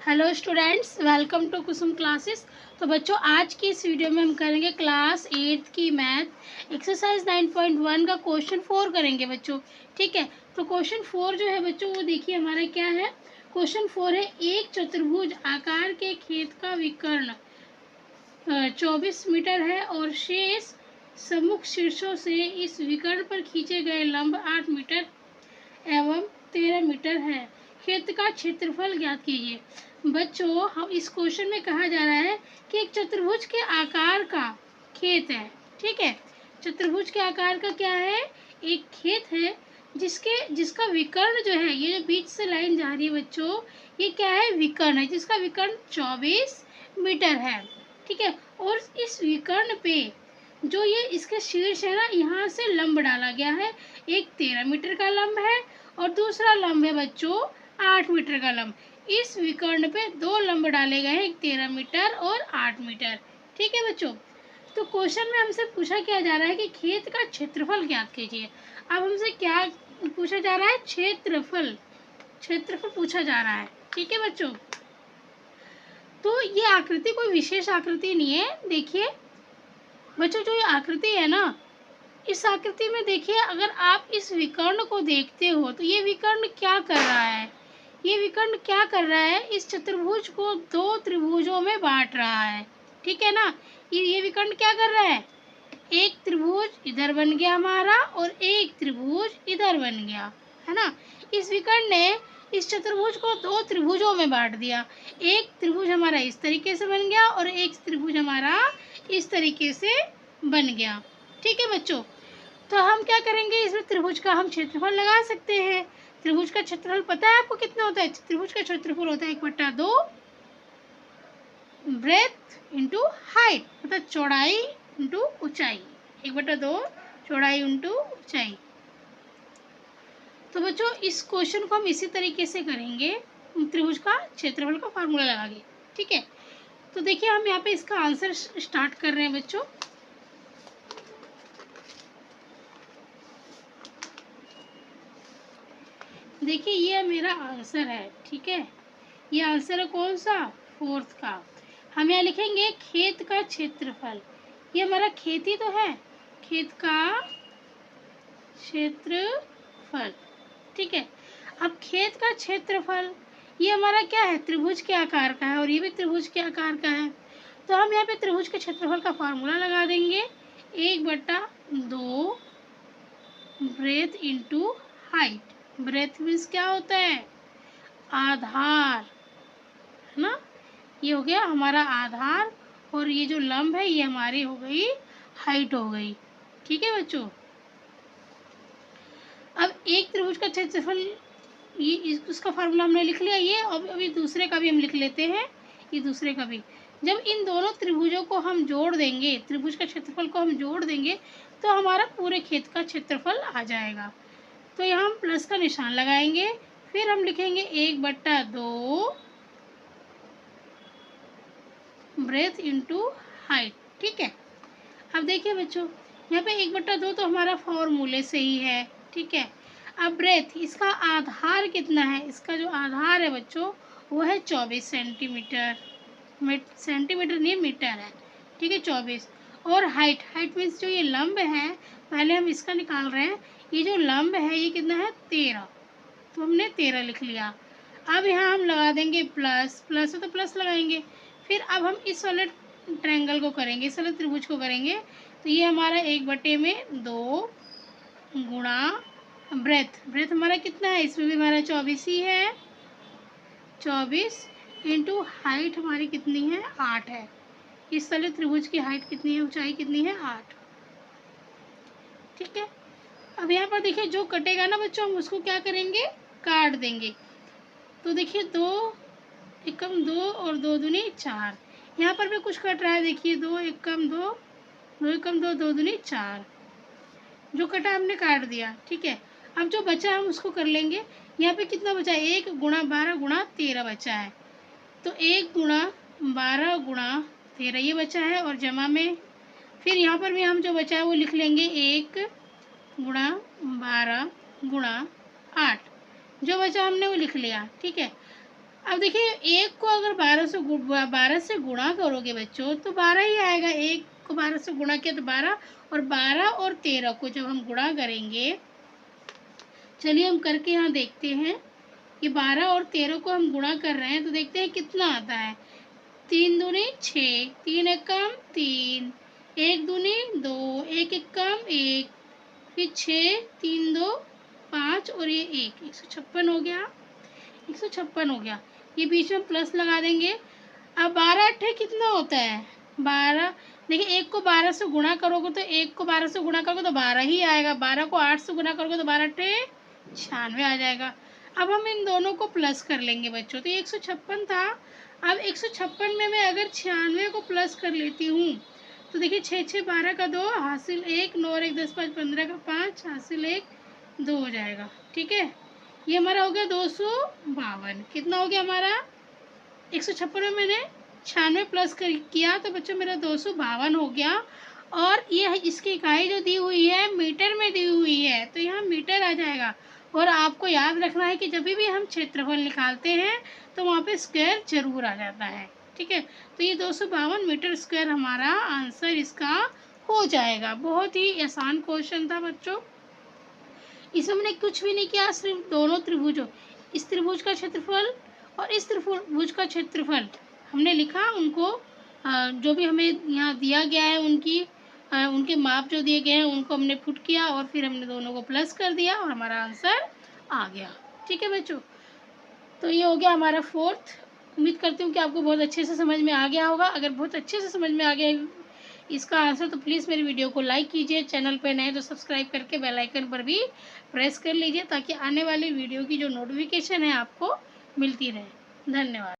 Hello students, welcome to Kusum classes. तो बच्चों, आज की इस वीडियो में हम करेंगे क्लास 8 की मैथ एक्सरसाइज 9.1 का क्वेश्चन 4 करेंगे बच्चों। ठीक है, तो क्वेश्चन 4 जो है बच्चों वो देखिए हमारा क्या है। क्वेश्चन 4 है, एक चतुर्भुज आकार के खेत का विकर्ण 24 मीटर है और शेष सम्मुख शीर्षों से इस विकर्ण पर खींचे गए लंब 8 मीटर एवं 13 मीटर है। खेत का क्षेत्रफल ज्ञात कीजिए। बच्चों, हम इस क्वेश्चन में कहा जा रहा है कि एक चतुर्भुज के आकार का खेत है। ठीक है, चतुर्भुज के आकार का क्या है, एक खेत है जिसका विकर्ण जो है, ये जो बीच से लाइन जा रही है बच्चों, ये क्या है, विकर्ण है, जिसका विकर्ण 24 मीटर है। ठीक है, और इस विकर्ण पे जो ये इसके शीर्ष है ना, यहाँ से लंब डाला गया है। एक 13 मीटर का लंब है और दूसरा लंब है बच्चों 8 मीटर का लंब। इस विकर्ण पे दो लंब डाले गए हैं, एक 13 मीटर और 8 मीटर। ठीक है बच्चों, तो क्वेश्चन में हमसे पूछा क्या जा रहा है कि खेत का क्षेत्रफल ज्ञात कीजिए। अब हमसे क्या पूछा जा रहा है, क्षेत्रफल पूछा जा रहा है। ठीक है बच्चों, तो ये आकृति कोई विशेष आकृति नहीं है। देखिए बच्चों, जो ये आकृति है ना, इस आकृति में देखिए, अगर आप इस विकर्ण को देखते हो तो ये विकर्ण क्या कर रहा है, ये विकर्ण क्या कर रहा है, इस चतुर्भुज को दो त्रिभुजों में बांट रहा है। ठीक है ना, ये विकर्ण क्या कर रहा है, एक त्रिभुज इधर बन गया हमारा और एक त्रिभुज इधर बन गया, है ना। इस विकर्ण ने इस चतुर्भुज को दो त्रिभुजों में बांट दिया। एक त्रिभुज हमारा इस तरीके से बन गया और एक त्रिभुज हमारा इस तरीके से बन गया। ठीक है बच्चों, तो हम क्या करेंगे, इसमें त्रिभुज का हम क्षेत्रफल लगा सकते हैं। त्रिभुज का क्षेत्रफल पता है आपको कितना होता है? त्रिभुज का क्षेत्रफल होता है 1/2 ब्रेथ इंटू हाइट, मतलब चौड़ाई इंटू ऊंचाई। 1/2 चौड़ाई इंटू ऊंचाई। तो बच्चों, इस क्वेश्चन को हम इसी तरीके से करेंगे, त्रिभुज का क्षेत्रफल का फार्मूला लगा के। ठीक है, तो देखिए हम यहाँ पे इसका आंसर स्टार्ट कर रहे हैं बच्चों। देखिए ये मेरा आंसर है। ठीक है, ये आंसर है कौन सा, 4th का। हम यहाँ लिखेंगे खेत का क्षेत्रफल। ये हमारा खेती तो है, खेत का क्षेत्रफल। ठीक है, अब खेत का क्षेत्रफल ये हमारा क्या है, त्रिभुज के आकार का है और ये भी त्रिभुज के आकार का है। तो हम यहाँ पे त्रिभुज के क्षेत्रफल का फार्मूला लगा देंगे, 1/2 breadth into height. Breadth means क्या होता है, आधार, है ना। ये हो गया हमारा आधार और ये जो लंब है ये हमारी हो गई हाइट हो गई। ठीक है बच्चों, अब एक त्रिभुज का क्षेत्रफल ये उसका फार्मूला हमने लिख लिया। ये अभी दूसरे का भी हम लिख लेते हैं, ये दूसरे का भी। जब इन दोनों त्रिभुजों को हम जोड़ देंगे, त्रिभुज का क्षेत्रफल को हम जोड़ देंगे तो हमारा पूरे खेत का क्षेत्रफल आ जाएगा। तो यहाँ हम प्लस का निशान लगाएंगे, फिर हम लिखेंगे 1/2 ब्रेथ इंटू हाइट। ठीक है, अब देखिए बच्चों, यहाँ पे 1/2 तो हमारा फॉर्मूले से ही है। ठीक है, अब ब्रेथ, इसका आधार कितना है, इसका जो आधार है बच्चों वो है 24 सेंटीमीटर। सेंटीमीटर नहीं, मीटर है। ठीक है, 24। और हाइट, हाइट मीन्स जो ये लंब है, पहले हम इसका निकाल रहे हैं। ये जो लंब है ये कितना है, 13, तो हमने 13 लिख लिया। अब यहाँ हम लगा देंगे प्लस, प्लस है तो प्लस लगाएंगे। फिर अब हम इस वाले ट्रायंगल को करेंगे, इस वाले त्रिभुज को करेंगे, तो ये हमारा 1/2 गुणा ब्रेथ। ब्रेथ हमारा कितना है, इसमें भी हमारा 24 ही है, 24 इंटू हाइट हमारी कितनी है, 8 है। इस वाले त्रिभुज की हाइट कितनी है, ऊंचाई कितनी है, 8। ठीक है, अब यहाँ पर देखिए जो कटेगा ना बच्चों, हम उसको क्या करेंगे, काट देंगे। तो देखिए 2 एकम 2 और 2 दूनी 4। यहाँ पर भी कुछ कट रहा है, देखिए 2 एकम 2, 2 एकम 2, 2 दूनी 4। जो कटा हमने काट दिया। ठीक है, अब जो बचा हम उसको कर लेंगे। यहाँ पे कितना बचा है, 1 गुणा 12 गुणा 13 बचा है। तो 1 गुणा 12 गुणा 13 ये बचा है, और जमा में फिर यहाँ पर भी हम जो बचा है वो लिख लेंगे, 1 गुणा 12 गुणा 8। जो बचा हमने वो लिख लिया। ठीक है, अब देखिए 1 को अगर 12 से गुणा करोगे बच्चों तो 12 ही आएगा। 1 को 12 से गुणा किया तो 12, और 12 और 13 को जब हम गुणा करेंगे, चलिए हम करके यहाँ देखते हैं कि 12 और 13 को हम गुणा कर रहे हैं तो देखते हैं कितना आता है। 3 दूनी 6, 3 एकम 3, 1 दूनी 2, 1 एकम 1, फिर 6, 3 2 5 और ये 1, 156 हो गया। 156 हो गया। ये बीच में प्लस लगा देंगे। अब 12 अट्ठे कितना होता है? 12, देखिए 1 को 12 से गुणा करोगे तो 1 को 12 से गुणा करोगे तो 12 ही आएगा। 12 को 8 से गुणा करोगे तो 12 अट्ठे 96 आ जाएगा। अब हम इन दोनों को प्लस कर लेंगे बच्चों, तो ये 156 था। अब 156 में मैं अगर 96 को प्लस कर लेती हूँ तो देखिए 6 6 12 का 2 हासिल 1, 9 और 1 10 5 15 का 5 हासिल 1 2 हो जाएगा। ठीक है, ये हमारा हो गया 252। कितना हो गया हमारा? 156 में मैंने 96 प्लस किया तो बच्चों मेरा 252 हो गया। और ये इसकी इकाई जो दी हुई है मीटर में दी हुई है, तो यहाँ मीटर आ जाएगा। और आपको याद रखना है कि जब भी हम क्षेत्रफल निकालते हैं तो वहाँ पे स्क्वायर जरूर आ जाता है। ठीक है, तो ये 252 मीटर स्क्वायर हमारा आंसर इसका हो जाएगा। बहुत ही आसान क्वेश्चन था बच्चों। इसमें हमने कुछ भी नहीं किया, सिर्फ दोनों त्रिभुजों, इस त्रिभुज का क्षेत्रफल और इस त्रिभुज का क्षेत्रफल हमने लिखा। उनको जो भी हमें यहाँ दिया गया है उनके माप जो दिए गए हैं उनको हमने पुट किया और फिर हमने दोनों को प्लस कर दिया और हमारा आंसर आ गया। ठीक है बच्चों, तो ये हो गया हमारा 4th। उम्मीद करती हूँ कि आपको बहुत अच्छे से समझ में आ गया होगा। अगर बहुत अच्छे से समझ में आ गया इसका आंसर तो प्लीज़ मेरी वीडियो को लाइक कीजिए। चैनल पे नए तो सब्सक्राइब करके बेल आइकन पर भी प्रेस कर लीजिए ताकि आने वाली वीडियो की जो नोटिफिकेशन है आपको मिलती रहे। धन्यवाद।